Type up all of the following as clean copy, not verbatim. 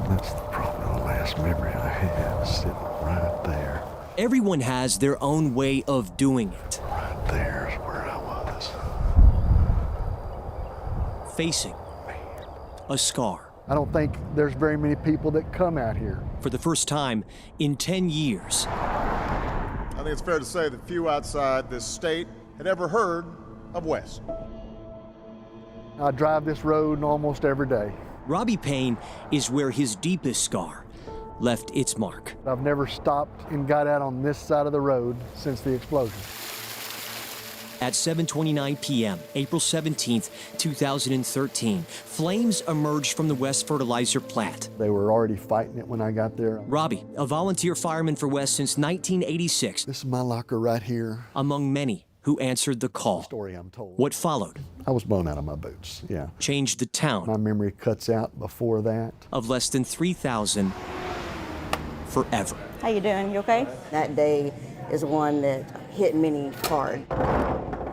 That's probably the last memory I have, sitting right there. Everyone has their own way of doing it. Right there's where I was. Facing a scar. I don't think there's very many people that come out here. For the first time in 10 years. I think it's fair to say that few outside this state had ever heard of West. I drive this road almost every day. Robbie Payne is where his deepest scar left its mark. I've never stopped and got out on this side of the road since the explosion. At 7:29 p.m., April 17th, 2013, flames emerged from the West fertilizer plant. They were already fighting it when I got there. Robbie, a volunteer fireman for West since 1986. This is my locker right here. Among many who answered the call. Story I'm told. What followed? I was blown out of my boots, yeah. Changed the town. My memory cuts out before that. Of less than 3,000 forever. How you doing? You okay? That day is one that hit me hard.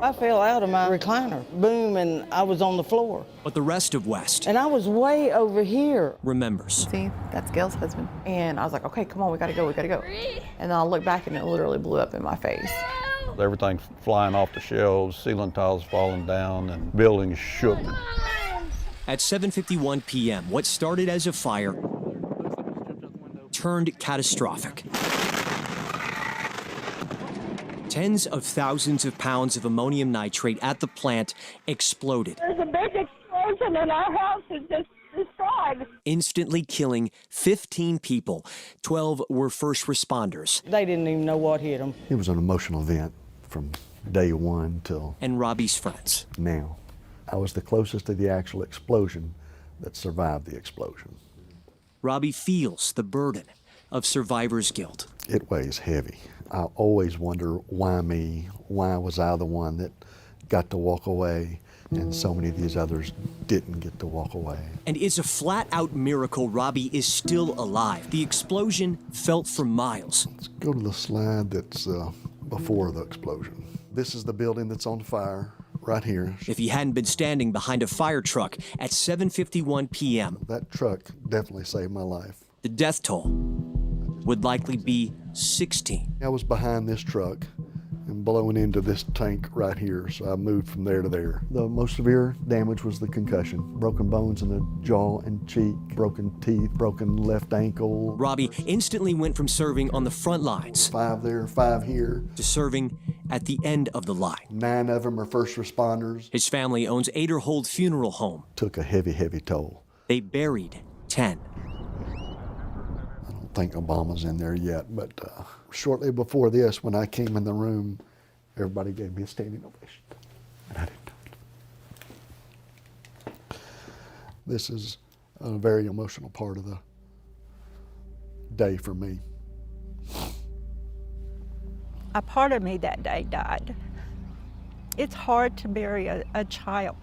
I fell out of my recliner. Boom, and I was on the floor. But the rest of West. And I was way over here. Remembers. See, that's Gail's husband. And I was like, okay, come on, we gotta go. And then I looked back and it literally blew up in my face. Everything's flying off the shelves, ceiling tiles falling down, and buildings shook. At 7:51 p.m., what started as a fire turned catastrophic. Tens of thousands of pounds of ammonium nitrate at the plant exploded. There's a big explosion and our house is just destroyed. Instantly killing 15 people. 12 were first responders. They didn't even know what hit them. It was an emotional event from day one till and Robbie's friends. Now. I was the closest to the actual explosion that survived the explosion. Robbie feels the burden of survivor's guilt. It weighs heavy. I always wonder why me? Why was I the one that got to walk away and so many of these others didn't get to walk away? And it's a flat-out miracle Robbie is still alive. The explosion felt for miles. Let's go to the slide that's before the explosion. This is the building that's on fire right here. If he hadn't been standing behind a fire truck at 7:51 p.m. That truck definitely saved my life. The death toll would likely be 16. I was behind this truck and blowing into this tank right here, so I moved from there to there. The most severe damage was the concussion. Broken bones in the jaw and cheek, broken teeth, broken left ankle. Robbie instantly went from serving on the front lines, 5 there, 5 here, to serving at the end of the line. 9 of them are first responders. His family owns Aderhold Funeral Home. Took a heavy, heavy toll. They buried 10. I don't think Obama's in there yet, but shortly before this, when I came in the room, everybody gave me a standing ovation, and I didn't do it. This is a very emotional part of the day for me. A part of me that day died. It's hard to bury a child.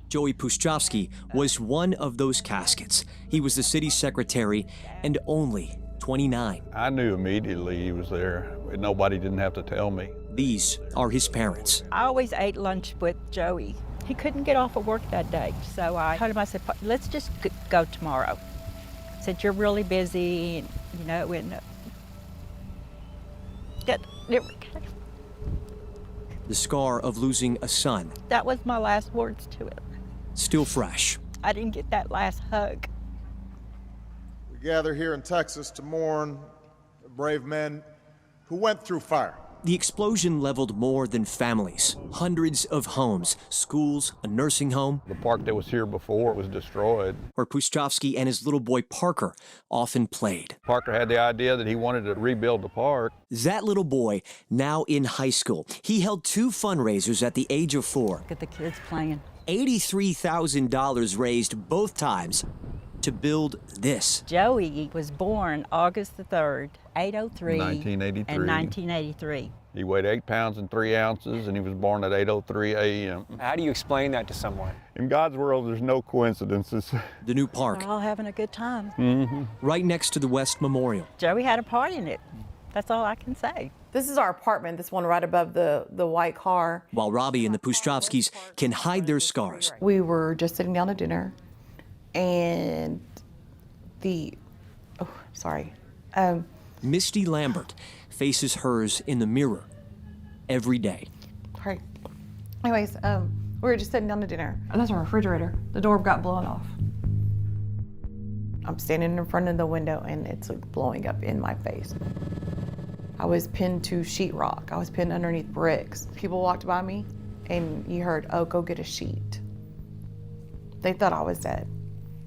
Joey Puszczowski was one of those caskets. He was the city secretary and only 29. I knew immediately he was there. Nobody didn't have to tell me. These are his parents. I always ate lunch with Joey. He couldn't get off of work that day, so I told him, I said, let's just go tomorrow. Since you're really busy, and, you know, and The scar of losing a son. that was my last words to him. Still fresh. I didn't get that last hug. We gather here in Texas to mourn brave men who went through fire. The explosion leveled more than families. Hundreds of homes, schools, a nursing home. The park that was here before was destroyed. Where Puszczowski and his little boy Parker often played. Parker had the idea that he wanted to rebuild the park. That little boy, now in high school, he held 2 fundraisers at the age of 4. Look at the kids playing. $83,000 raised both times to build this. Joey was born August the 3rd, 803. 1983. And 1983. He weighed 8 pounds and 3 ounces, and he was born at 8:03 a.m. How do you explain that to someone? In God's world, there's no coincidences. The new park. We're all having a good time. Right next to the West Memorial. Joey had a part in it. That's all I can say. This is our apartment, this one right above the white car. While Robbie and the Puszczowskis can hide their scars. We were just sitting down to dinner, and the Oh, sorry. Misty Lambert faces hers in the mirror every day. Sorry. Anyways, we were just sitting down to dinner, and that's our refrigerator. The door got blown off. I'm standing in front of the window, and it's like blowing up in my face. I was pinned to sheetrock. I was pinned underneath bricks. People walked by me, and you heard, "Oh, go get a sheet." They thought I was dead.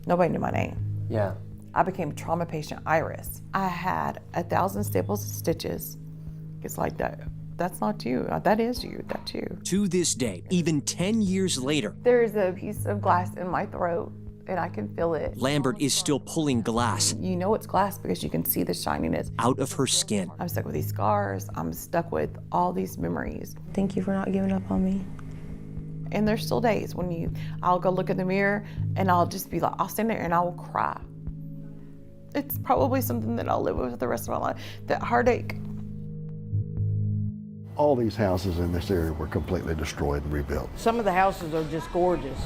Nobody knew my name. Yeah. I became trauma patient Iris. I had 1,000 staples and stitches. It's like that. That's not you. That is you. That's you. To this day, even 10 years later, There's a piece of glass in my throat, and I can feel it. Lambert is still pulling glass You know it's glass because you can see the shininess. out of her skin. I'm stuck with these scars. I'm stuck with all these memories. Thank you for not giving up on me. And there's still days when I'll go look in the mirror and I'll just be like, I'll stand there and I will cry. It's probably something that I'll live with for the rest of my life, that heartache. All these houses in this area were completely destroyed and rebuilt. Some of the houses are just gorgeous.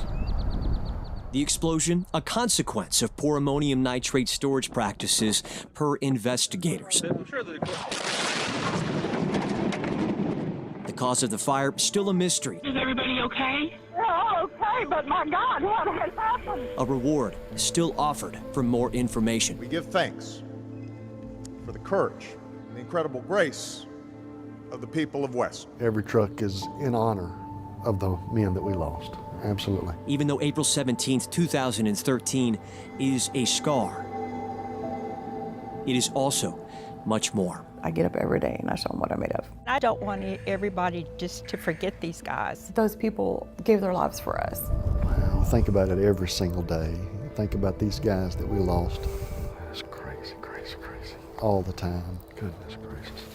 The explosion, a consequence of poor ammonium nitrate storage practices per investigators. The cause of the fire, still a mystery. Is everybody okay? Yeah, okay, but my God, what has happened? A reward still offered for more information. We give thanks for the courage and the incredible grace of the people of West. Every truck is in honor of the men that we lost. Absolutely. Even though April 17th, 2013 is a scar, it is also much more. I get up every day and I show them what I'm made of. I don't want everybody just to forget these guys. Those people gave their lives for us. Wow, think about it every single day. Think about these guys that we lost. That's crazy, crazy, crazy. All the time. Goodness gracious.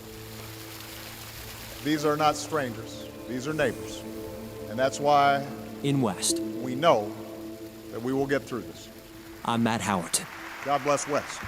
These are not strangers. These are neighbors. And that's why In West, we know that we will get through this. I'm Matt Howerton. God bless West.